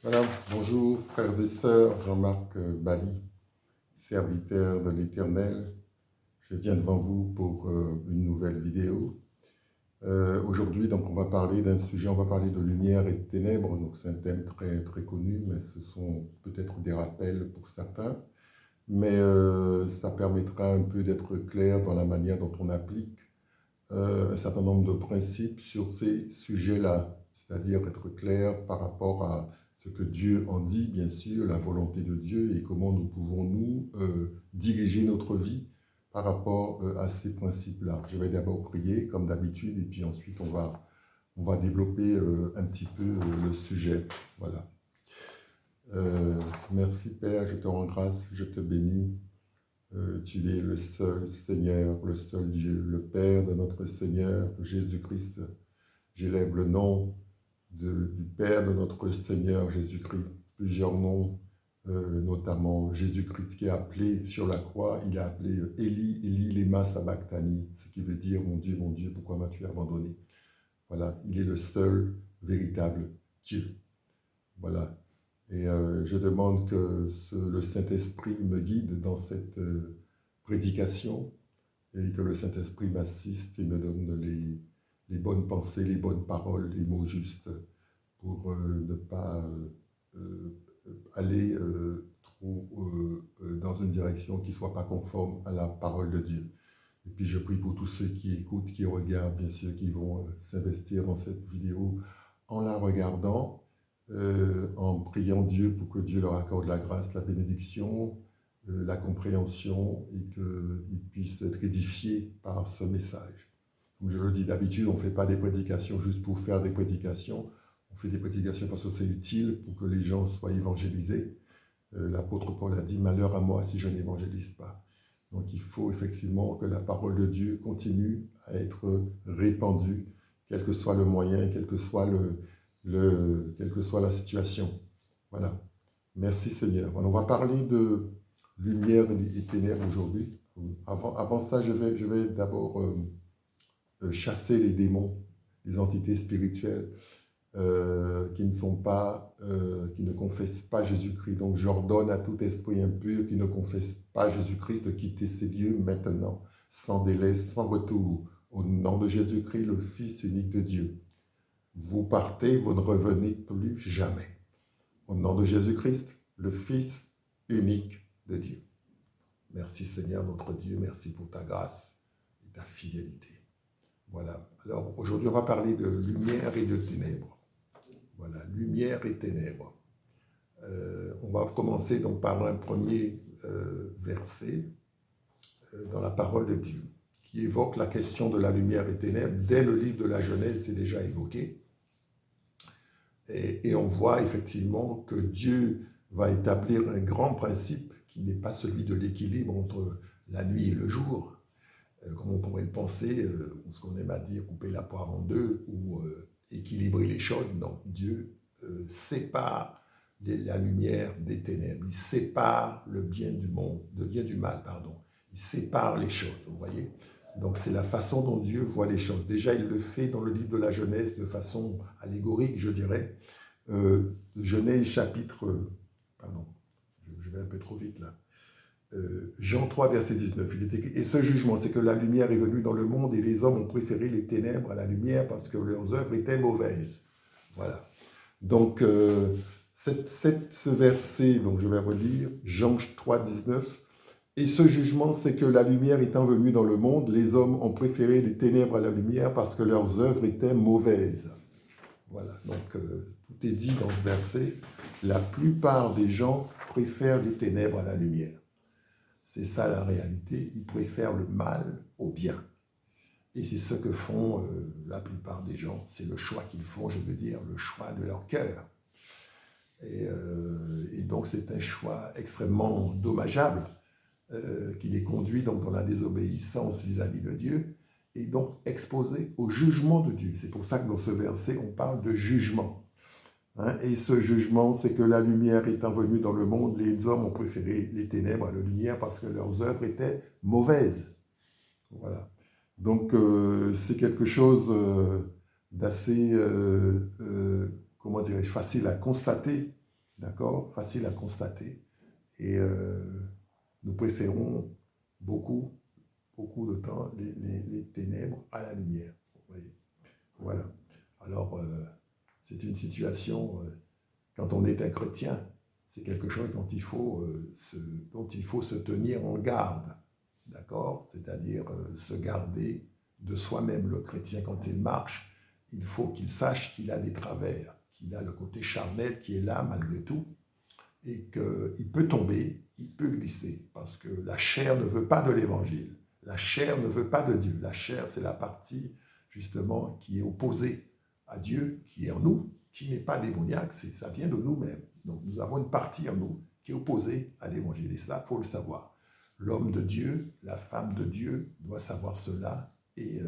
Voilà, bonjour frères et sœurs, Jean-Marc Bali, serviteur de l'Éternel. Je viens devant vous pour une nouvelle vidéo. Aujourd'hui, donc, on va parler d'un sujet, on va parler de lumière et de ténèbres. Donc, c'est un thème très, très connu, mais ce sont peut-être des rappels pour certains. Mais ça permettra un peu d'être clair dans la manière dont on applique un certain nombre de principes sur ces sujets-là, c'est-à-dire être clair par rapport à ce que Dieu en dit, bien sûr, la volonté de Dieu et comment nous pouvons nous diriger notre vie par rapport à ces principes-là. Je vais d'abord prier comme d'habitude et puis ensuite on va développer un petit peu le sujet. Voilà. Merci Père, je te rends grâce, je te bénis. Tu es le seul Seigneur, le seul Dieu, le Père de notre Seigneur Jésus-Christ. J'élève le nom du Père de notre Seigneur Jésus-Christ. Plusieurs noms, notamment Jésus-Christ qui a appelé sur la croix, il a appelé Élie, Élie, lema sabachthani, ce qui veut dire mon Dieu, pourquoi m'as-tu abandonné? Voilà, il est le seul véritable Dieu. Voilà. Et je demande que le Saint-Esprit me guide dans cette prédication et que le Saint-Esprit m'assiste et me donne les bonnes pensées, les bonnes paroles, les mots justes pour ne pas aller trop dans une direction qui ne soit pas conforme à la parole de Dieu. Et puis je prie pour tous ceux qui écoutent, qui regardent, bien sûr, qui vont s'investir dans cette vidéo en la regardant, en priant Dieu pour que Dieu leur accorde la grâce, la bénédiction, la compréhension et qu'ils puissent être édifiés par ce message. Comme je le dis d'habitude, on ne fait pas des prédications juste pour faire des prédications, on fait des prédications parce que c'est utile pour que les gens soient évangélisés. L'apôtre Paul a dit « Malheur à moi si je n'évangélise pas ». Donc il faut effectivement que la parole de Dieu continue à être répandue, quel que soit le moyen, quel que soit quelle que soit la situation. Voilà. Merci Seigneur. On va parler de lumière et ténèbres aujourd'hui. Avant ça, je vais d'abord chasser les démons, les entités spirituelles qui ne confessent pas Jésus-Christ. Donc j'ordonne à tout esprit impur qui ne confesse pas Jésus-Christ de quitter ces lieux maintenant, sans délai, sans retour. Au nom de Jésus-Christ, le Fils unique de Dieu. Vous partez, vous ne revenez plus jamais. Au nom de Jésus-Christ, le Fils unique de Dieu. Merci Seigneur notre Dieu, merci pour ta grâce et ta fidélité. Voilà. Alors aujourd'hui, on va parler de lumière et de ténèbres. Voilà, lumière et ténèbres. On va commencer donc par un premier verset dans la parole de Dieu, qui évoque la question de la lumière et ténèbres. Dès le livre de la Genèse, c'est déjà évoqué. Et on voit effectivement que Dieu va établir un grand principe qui n'est pas celui de l'équilibre entre la nuit et le jour, comme on pourrait le penser, ce qu'on aime à dire, couper la poire en deux ou équilibrer les choses. Non, Dieu sépare la lumière des ténèbres. Il sépare le bien du mal, pardon. Il sépare les choses, vous voyez. Donc c'est la façon dont Dieu voit les choses. Déjà, il le fait dans le livre de la Genèse de façon allégorique, je dirais. Genèse chapitre... pardon, je vais un peu trop vite là. Jean 3, verset 19, il est écrit « Et ce jugement, c'est que la lumière est venue dans le monde et les hommes ont préféré les ténèbres à la lumière parce que leurs œuvres étaient mauvaises. » Voilà. Donc, ce verset, donc je vais relire, Jean 3, 19, « Et ce jugement, c'est que la lumière étant venue dans le monde, les hommes ont préféré les ténèbres à la lumière parce que leurs œuvres étaient mauvaises. » Voilà, donc tout est dit dans ce verset. La plupart des gens préfèrent les ténèbres à la lumière. C'est ça la réalité, ils préfèrent le mal au bien. Et c'est ce que font la plupart des gens, c'est le choix qu'ils font, je veux dire, le choix de leur cœur. Et donc c'est un choix extrêmement dommageable qui les conduit donc dans la désobéissance vis-à-vis de Dieu et donc exposé au jugement de Dieu. C'est pour ça que dans ce verset, on parle de jugement. Et ce jugement, c'est que la lumière étant venue dans le monde, les hommes ont préféré les ténèbres à la lumière parce que leurs œuvres étaient mauvaises. Voilà. Donc, c'est quelque chose d'assez, comment dirais-je, facile à constater d'accord? Facile à constater. Et nous préférons beaucoup, beaucoup de temps les ténèbres à la lumière. Vous voyez? Voilà. Alors, c'est une situation, quand on est un chrétien, c'est quelque chose dont il faut se tenir en garde, d'accord? C'est-à-dire se garder de soi-même. Le chrétien, quand il marche, il faut qu'il sache qu'il a des travers, qu'il a le côté charnel qui est là malgré tout, et qu'il peut tomber, il peut glisser, parce que la chair ne veut pas de l'évangile. La chair ne veut pas de Dieu. La chair, c'est la partie, justement, qui est opposée à Dieu, qui est en nous, qui n'est pas démoniaque, ça vient de nous-mêmes. Donc, nous avons une partie en nous qui est opposée à l'évangile. Et ça, il faut le savoir. L'homme de Dieu, la femme de Dieu doit savoir cela et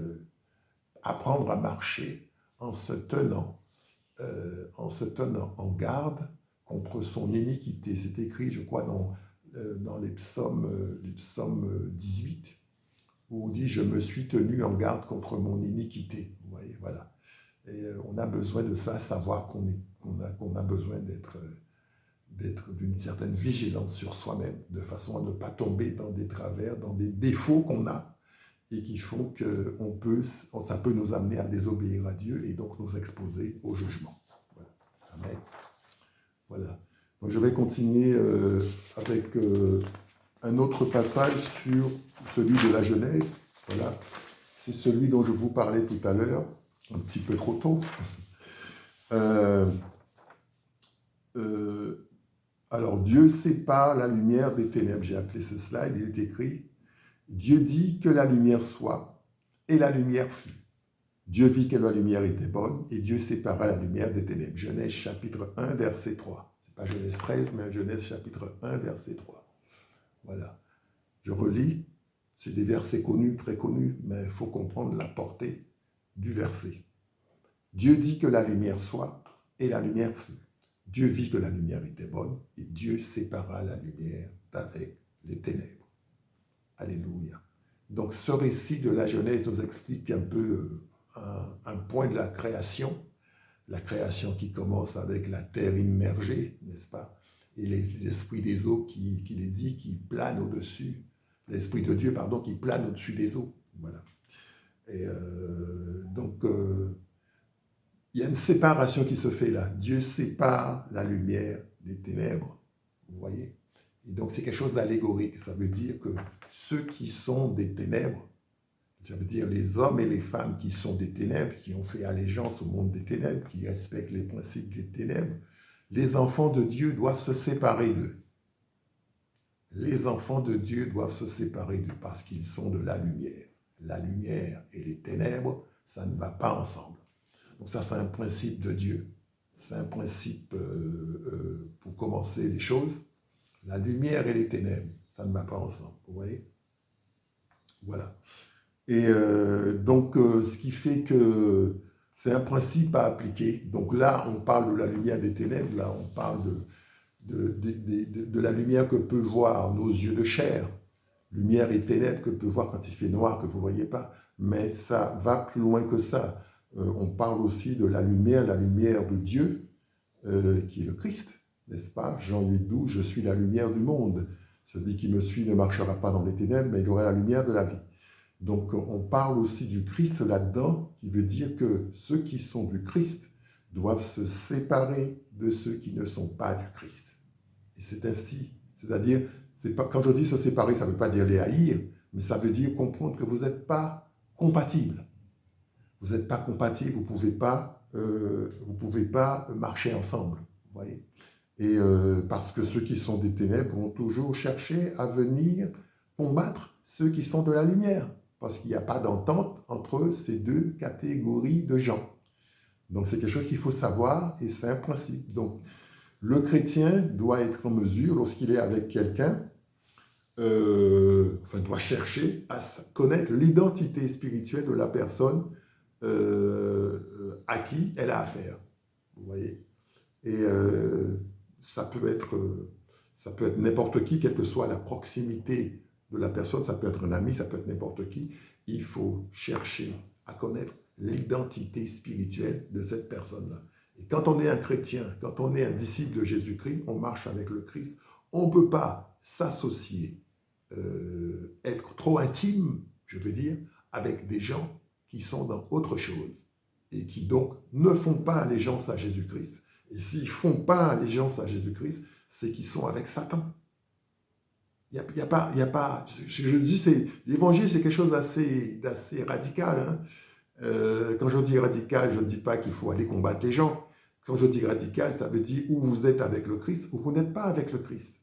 apprendre à marcher en se tenant en garde contre son iniquité. C'est écrit, je crois, dans les psaumes 18, où on dit « Je me suis tenu en garde contre mon iniquité ». Vous voyez, voilà. Et on a besoin de ça, savoir qu'on a besoin d'être d'une certaine vigilance sur soi-même, de façon à ne pas tomber dans des travers, dans des défauts qu'on a, et qui font que ça peut nous amener à désobéir à Dieu et donc nous exposer au jugement. Voilà. Amen. Voilà. Donc je vais continuer avec un autre passage sur celui de la Genèse. Voilà. C'est celui dont je vous parlais tout à l'heure, un petit peu trop tôt. Alors, Dieu sépare la lumière des ténèbres. J'ai appelé ce slide, il est écrit « Dieu dit que la lumière soit, et la lumière fut. Dieu vit que la lumière était bonne, et Dieu sépara la lumière des ténèbres. » Genèse chapitre 1, verset 3. Ce n'est pas Genèse 13, mais Genèse chapitre 1, verset 3. Voilà. Je relis. C'est des versets connus, très connus, mais il faut comprendre la portée du verset. Dieu dit que la lumière soit, et la lumière fut. Dieu vit que la lumière était bonne, et Dieu sépara la lumière d'avec les ténèbres. Alléluia. Donc ce récit de la Genèse nous explique un peu un point de la création qui commence avec la terre immergée, n'est-ce pas? Et l'esprit des eaux qui est dit, qui plane au-dessus, l'esprit de Dieu, pardon, qui plane au-dessus des eaux. Voilà. Et donc, il y a une séparation qui se fait là. Dieu sépare la lumière des ténèbres, vous voyez? Et donc, c'est quelque chose d'allégorique. Ça veut dire que ceux qui sont des ténèbres, ça veut dire les hommes et les femmes qui sont des ténèbres, qui ont fait allégeance au monde des ténèbres, qui respectent les principes des ténèbres, les enfants de Dieu doivent se séparer d'eux. Les enfants de Dieu doivent se séparer d'eux parce qu'ils sont de la lumière. La lumière et les ténèbres, ça ne va pas ensemble. Donc ça, c'est un principe de Dieu. C'est un principe, pour commencer les choses. La lumière et les ténèbres, ça ne va pas ensemble, vous voyez? Voilà. Et donc, ce qui fait que c'est un principe à appliquer. Donc là, on parle de la lumière des ténèbres, là, on parle de la lumière que peut voir nos yeux de chair. Lumière et ténèbres que peut voir quand il fait noir, que vous ne voyez pas. Mais ça va plus loin que ça. On parle aussi de la lumière de Dieu, qui est le Christ, n'est-ce pas? Jean 8, 12, « Je suis la lumière du monde. Celui qui me suit ne marchera pas dans les ténèbres, mais il aura la lumière de la vie. » Donc, on parle aussi du Christ là-dedans, qui veut dire que ceux qui sont du Christ doivent se séparer de ceux qui ne sont pas du Christ. Et c'est ainsi, c'est-à-dire, quand je dis se séparer, ça ne veut pas dire les haïr, mais ça veut dire comprendre que vous n'êtes pas compatibles. Vous n'êtes pas compatibles, vous ne pouvez pas marcher ensemble, vous voyez. Et parce que ceux qui sont des ténèbres vont toujours chercher à venir combattre ceux qui sont de la lumière, parce qu'il n'y a pas d'entente entre ces deux catégories de gens. Donc c'est quelque chose qu'il faut savoir, et c'est un principe. Donc le chrétien doit être en mesure, lorsqu'il est avec quelqu'un, doit chercher à connaître l'identité spirituelle de la personne à qui elle a affaire. Vous voyez? Et ça peut être n'importe qui, quelle que soit la proximité de la personne, ça peut être un ami, ça peut être n'importe qui. Il faut chercher à connaître l'identité spirituelle de cette personne-là. Et quand on est un chrétien, quand on est un disciple de Jésus-Christ, on marche avec le Christ. On ne peut pas s'associer, être trop intime, je veux dire, avec des gens qui sont dans autre chose et qui donc ne font pas allégeance à Jésus-Christ. Et s'ils ne font pas allégeance à Jésus-Christ, c'est qu'ils sont avec Satan. Il y a pas, je dis, l'évangile, c'est quelque chose d'assez radical. Hein. Quand je dis radical, je ne dis pas qu'il faut aller combattre les gens. Quand je dis radical, ça veut dire où vous êtes avec le Christ ou vous n'êtes pas avec le Christ.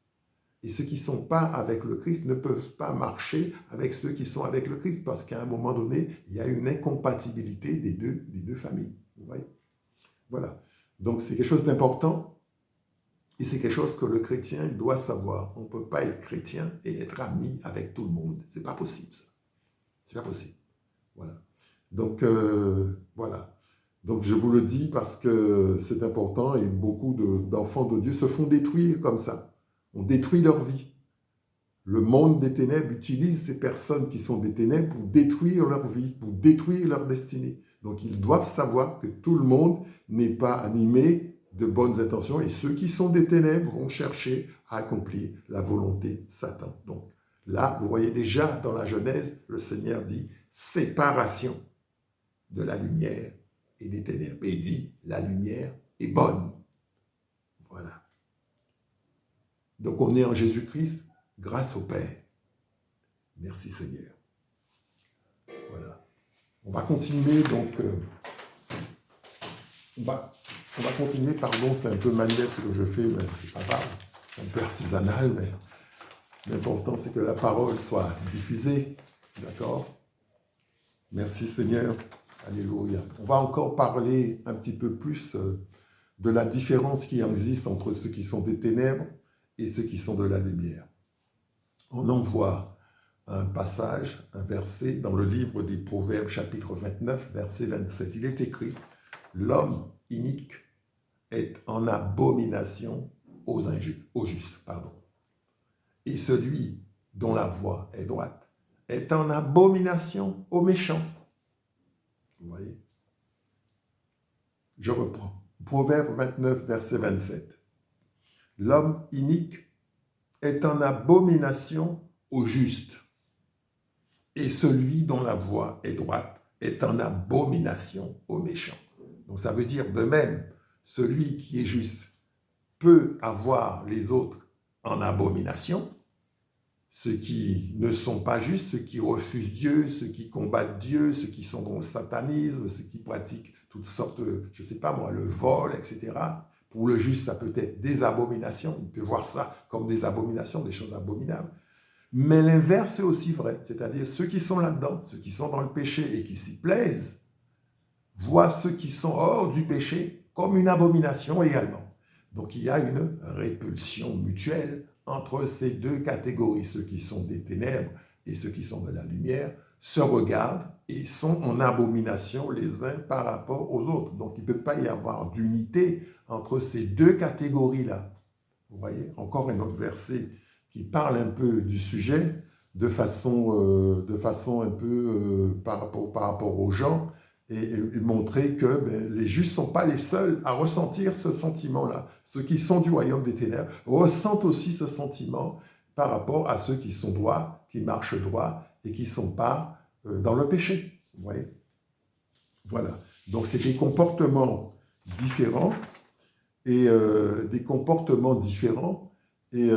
Et ceux qui ne sont pas avec le Christ ne peuvent pas marcher avec ceux qui sont avec le Christ parce qu'à un moment donné, il y a une incompatibilité des deux familles. Vous voyez? Voilà. Donc c'est quelque chose d'important et c'est quelque chose que le chrétien doit savoir. On ne peut pas être chrétien et être ami avec tout le monde. C'est pas possible, ça. C'est pas possible. Voilà. Donc, voilà. Donc, je vous le dis parce que c'est important et beaucoup d'enfants de Dieu se font détruire comme ça. On détruit leur vie. Le monde des ténèbres utilise ces personnes qui sont des ténèbres pour détruire leur vie, pour détruire leur destinée. Donc, ils doivent savoir que tout le monde n'est pas animé de bonnes intentions et ceux qui sont des ténèbres vont chercher à accomplir la volonté de Satan. Donc, là, vous voyez déjà dans la Genèse, le Seigneur dit séparation de la lumière et des ténèbres. Et il dit, la lumière est bonne. Voilà. Donc on est en Jésus-Christ grâce au Père. Merci Seigneur. Voilà. On va continuer donc. On va continuer, pardon, c'est un peu manuel ce que je fais, mais c'est pas grave. C'est un peu artisanal, mais l'important c'est que la parole soit diffusée. D'accord? Merci Seigneur. Alléluia. On va encore parler un petit peu plus de la différence qui existe entre ceux qui sont des ténèbres et ceux qui sont de la lumière. On en voit un passage, un verset dans le livre des Proverbes, chapitre 29, verset 27. Il est écrit « L'homme inique est en abomination aux justes. Et celui dont la voie est droite est en abomination aux méchants. » Vous voyez? Je reprends. Proverbe 29, verset 27. L'homme inique est en abomination au juste, et celui dont la voie est droite est en abomination aux méchants. Donc ça veut dire de même, celui qui est juste peut avoir les autres en abomination, ceux qui ne sont pas justes, ceux qui refusent Dieu, ceux qui combattent Dieu, ceux qui sont dans le satanisme, ceux qui pratiquent toutes sortes, je ne sais pas moi, le vol, etc. Pour le juste, ça peut être des abominations. Il peut voir ça comme des abominations, des choses abominables. Mais l'inverse est aussi vrai. C'est-à-dire ceux qui sont là-dedans, ceux qui sont dans le péché et qui s'y plaisent, voient ceux qui sont hors du péché comme une abomination également. Donc il y a une répulsion mutuelle entre ces deux catégories. Ceux qui sont des ténèbres et ceux qui sont de la lumière se regardent et sont en abomination les uns par rapport aux autres. Donc il ne peut pas y avoir d'unité entre ces deux catégories-là. Vous voyez, encore un autre verset qui parle un peu du sujet de façon un peu par rapport aux gens et montrer que les justes ne sont pas les seuls à ressentir ce sentiment-là. Ceux qui sont du royaume des ténèbres ressentent aussi ce sentiment par rapport à ceux qui sont droits, qui marchent droit et qui ne sont pas dans le péché. Vous voyez? Voilà. Donc c'est des comportements différents et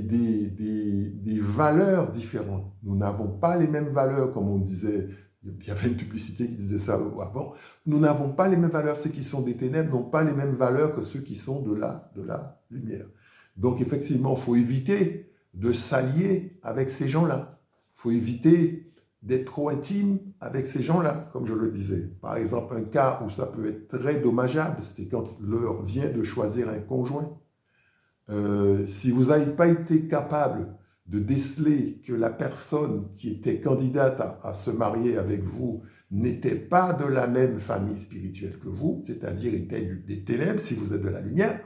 des valeurs différentes. Nous n'avons pas les mêmes valeurs, comme on disait. Il y avait une publicité qui disait ça avant. Nous n'avons pas les mêmes valeurs. Ceux qui sont des ténèbres n'ont pas les mêmes valeurs que ceux qui sont de la lumière. Donc, effectivement, il faut éviter de s'allier avec ces gens-là. Il faut éviter d'être trop intime avec ces gens-là, comme je le disais. Par exemple, un cas où ça peut être très dommageable, c'est quand l'heure vient de choisir un conjoint. Si vous n'avez pas été capable de déceler que la personne qui était candidate à se marier avec vous n'était pas de la même famille spirituelle que vous, c'est-à-dire était des ténèbres si vous êtes de la lumière,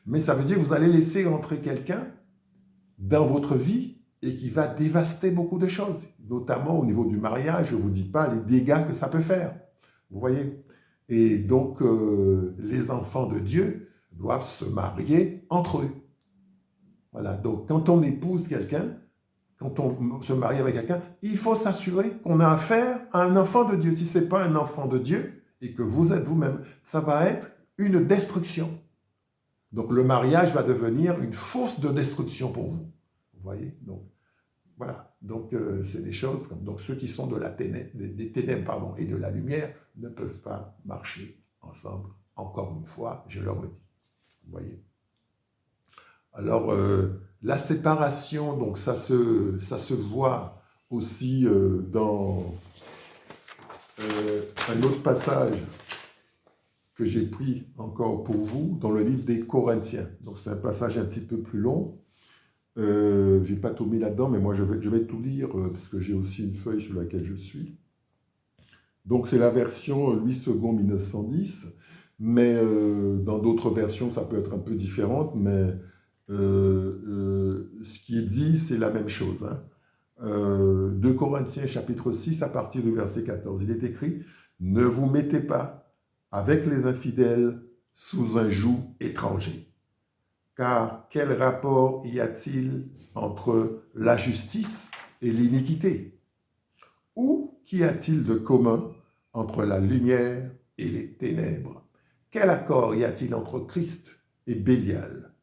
mais ça veut dire que vous allez laisser entrer quelqu'un dans votre vie et qui va dévaster beaucoup de choses, notamment au niveau du mariage. Je ne vous dis pas les dégâts que ça peut faire. Vous voyez? Et donc, les enfants de Dieu doivent se marier entre eux. Voilà, donc quand on épouse quelqu'un, quand on se marie avec quelqu'un, il faut s'assurer qu'on a affaire à un enfant de Dieu. Si ce n'est pas un enfant de Dieu et que vous êtes vous-même, ça va être une destruction. Donc le mariage va devenir une force de destruction pour vous. Vous voyez? Donc voilà. Donc c'est des choses comme donc ceux qui sont de la ténèbre, des ténèbres pardon, et de la lumière ne peuvent pas marcher ensemble. Encore une fois, je le redis. Vous voyez? Alors, la séparation, donc ça se voit aussi dans un autre passage que j'ai pris encore pour vous, dans le livre des Corinthiens. Donc, c'est un passage un petit peu plus long. Je n'ai pas tout mis là-dedans, mais moi, je vais tout lire, parce que j'ai aussi une feuille sur laquelle je suis. Donc, c'est la version 8 secondes 1910, mais dans d'autres versions, ça peut être un peu différent, mais... ce qui est dit, c'est la même chose. Hein. 2 Corinthiens chapitre 6 à partir du verset 14. Il est écrit, « Ne vous mettez pas avec les infidèles sous un joug étranger, car quel rapport y a-t-il entre la justice et l'iniquité? Ou qu'y a-t-il de commun entre la lumière et les ténèbres? Quel accord y a-t-il entre Christ et Bélial?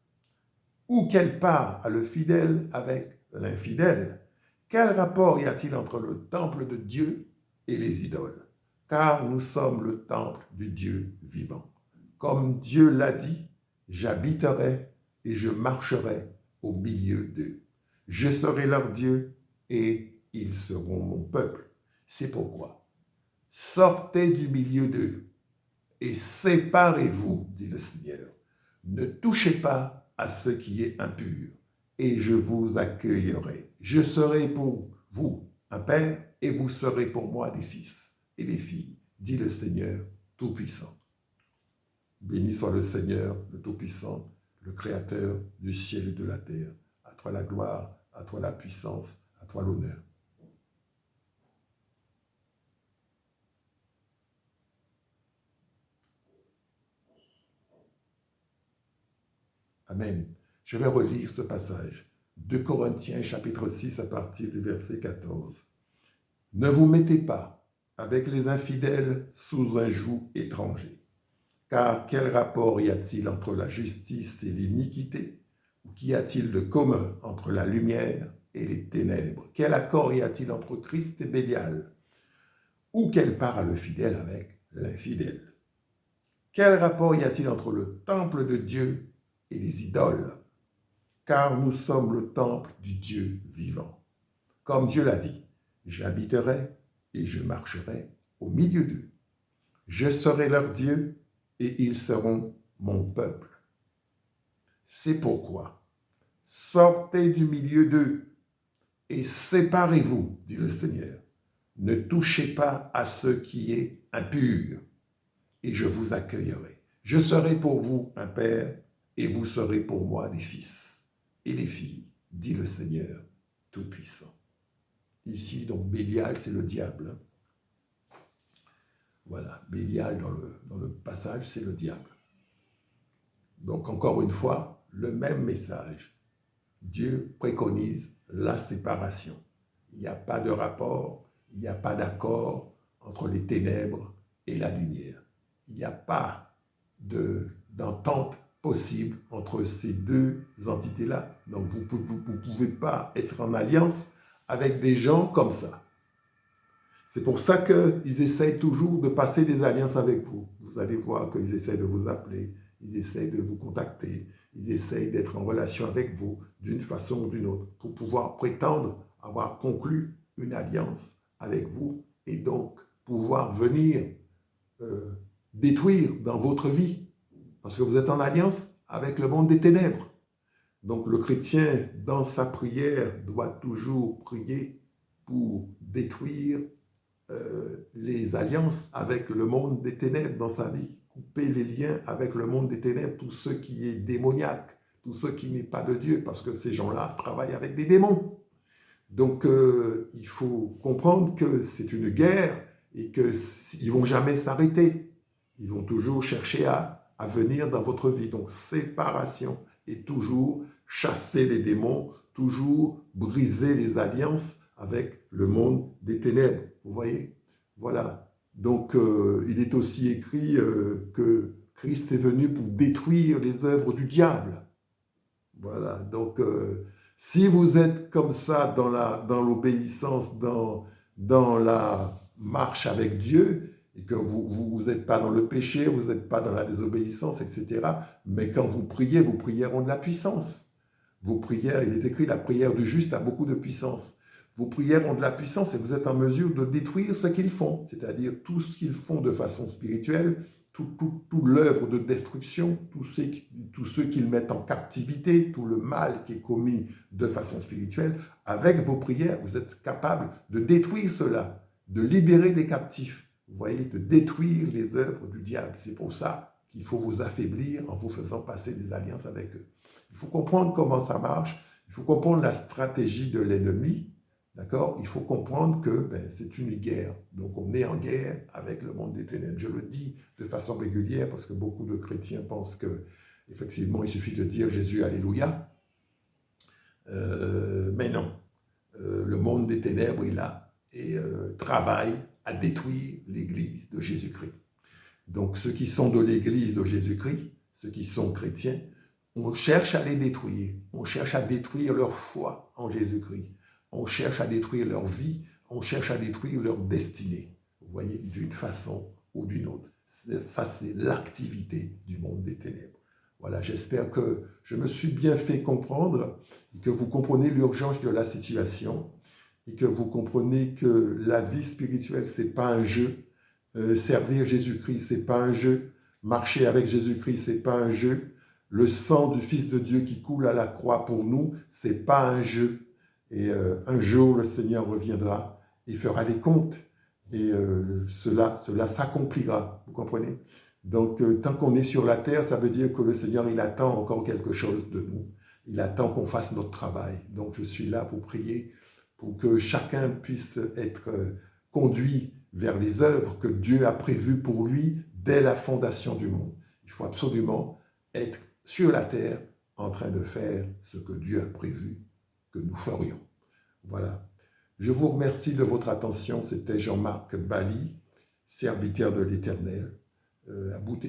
Ou quelle part a le fidèle avec l'infidèle? Quel rapport y a-t-il entre le temple de Dieu et les idoles? Car nous sommes le temple du Dieu vivant. Comme Dieu l'a dit, j'habiterai et je marcherai au milieu d'eux. Je serai leur Dieu et ils seront mon peuple. C'est pourquoi, sortez du milieu d'eux et séparez-vous, dit le Seigneur. Ne touchez pas à ce qui est impur, et je vous accueillerai. Je serai pour vous un père, et vous serez pour moi des fils et des filles, dit le Seigneur Tout-Puissant. Béni soit le Seigneur, le Tout-Puissant, le Créateur du ciel et de la terre. À toi la gloire, à toi la puissance, à toi l'honneur. Amen. Je vais relire ce passage. 2 Corinthiens chapitre 6 à partir du verset 14. Ne vous mettez pas avec les infidèles sous un joug étranger, car quel rapport y a-t-il entre la justice et l'iniquité? Ou qu'y a-t-il de commun entre la lumière et les ténèbres? Quel accord y a-t-il entre Christ et Bélial? Ou quelle part a le fidèle avec l'infidèle? Quel rapport y a-t-il entre le temple de Dieu et les idoles? Car nous sommes le temple du Dieu vivant. Comme Dieu l'a dit, j'habiterai et je marcherai au milieu d'eux. Je serai leur Dieu et ils seront mon peuple. C'est pourquoi, sortez du milieu d'eux et séparez-vous, dit le Seigneur. Ne touchez pas à ce qui est impur et je vous accueillerai. Je serai pour vous un père et vous serez pour moi des fils et des filles, dit le Seigneur Tout-Puissant. Ici, donc, Bélial, c'est le diable. Voilà, Bélial, dans le passage, c'est le diable. Donc, encore une fois, le même message. Dieu préconise la séparation. Il n'y a pas de rapport, il n'y a pas d'accord entre les ténèbres et la lumière. Il n'y a pas d'entente possible entre ces deux entités-là. Donc, vous ne pouvez pas être en alliance avec des gens comme ça. C'est pour ça qu'ils essayent toujours de passer des alliances avec vous. Vous allez voir qu'ils essayent de vous appeler, ils essayent de vous contacter, ils essayent d'être en relation avec vous d'une façon ou d'une autre pour pouvoir prétendre avoir conclu une alliance avec vous et donc pouvoir venir détruire dans votre vie parce que vous êtes en alliance avec le monde des ténèbres. Donc le chrétien, dans sa prière, doit toujours prier pour détruire les alliances avec le monde des ténèbres dans sa vie, couper les liens avec le monde des ténèbres, tout ce qui est démoniaque, tout ce qui n'est pas de Dieu, parce que ces gens-là travaillent avec des démons. Donc il faut comprendre que c'est une guerre et qu'ils ne vont jamais s'arrêter. Ils vont toujours chercher à venir dans votre vie. Donc, séparation et toujours chasser les démons, toujours briser les alliances avec le monde des ténèbres. Vous voyez? Voilà. Donc, il est aussi écrit que Christ est venu pour détruire les œuvres du diable. Voilà. Donc, si vous êtes comme ça dans l'obéissance, dans la marche avec Dieu, et que vous n'êtes pas dans le péché, vous n'êtes pas dans la désobéissance, etc., mais quand vos prières ont de la puissance. Vos prières, il est écrit, la prière du juste a beaucoup de puissance. Vos prières ont de la puissance et vous êtes en mesure de détruire ce qu'ils font, c'est-à-dire tout ce qu'ils font de façon spirituelle, toute l'œuvre de destruction, tous ceux qu'ils mettent en captivité, tout le mal qui est commis de façon spirituelle. Avec vos prières, vous êtes capable de détruire cela, de libérer des captifs, vous voyez, de détruire les œuvres du diable. C'est pour ça qu'il faut vous affaiblir en vous faisant passer des alliances avec eux. Il faut comprendre comment ça marche, il faut comprendre la stratégie de l'ennemi, d'accord? Il faut comprendre que c'est une guerre. Donc on est en guerre avec le monde des ténèbres. Je le dis de façon régulière parce que beaucoup de chrétiens pensent que effectivement il suffit de dire Jésus, alléluia. Mais non. Le monde des ténèbres est là et travaille à détruire l'Église de Jésus-Christ. Donc ceux qui sont de l'Église de Jésus-Christ, ceux qui sont chrétiens, on cherche à les détruire. On cherche à détruire leur foi en Jésus-Christ. On cherche à détruire leur vie. On cherche à détruire leur destinée. Vous voyez, d'une façon ou d'une autre. Ça, c'est l'activité du monde des ténèbres. Voilà, j'espère que je me suis bien fait comprendre et que vous comprenez l'urgence de la situation et que vous comprenez que la vie spirituelle, ce n'est pas un jeu. Servir Jésus-Christ, ce n'est pas un jeu. Marcher avec Jésus-Christ, ce n'est pas un jeu. Le sang du Fils de Dieu qui coule à la croix pour nous, ce n'est pas un jeu. Et un jour, le Seigneur reviendra et fera les comptes. Et cela s'accomplira, vous comprenez? Donc, tant qu'on est sur la terre, ça veut dire que le Seigneur, il attend encore quelque chose de nous. Il attend qu'on fasse notre travail. Donc, je suis là pour prier, pour que chacun puisse être conduit vers les œuvres que Dieu a prévues pour lui dès la fondation du monde. Il faut absolument être sur la terre en train de faire ce que Dieu a prévu que nous ferions. Voilà. Je vous remercie de votre attention. C'était Jean-Marc Bali, serviteur de l'Éternel.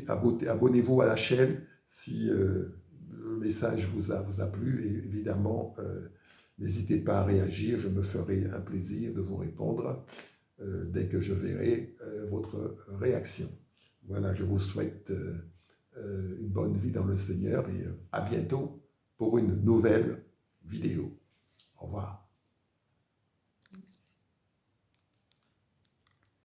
Abonnez-vous à la chaîne si le message vous a plu. Et évidemment, n'hésitez pas à réagir. Je me ferai un plaisir de vous répondre dès que je verrai votre réaction. Voilà, je vous souhaite une bonne vie dans le Seigneur et à bientôt pour une nouvelle vidéo.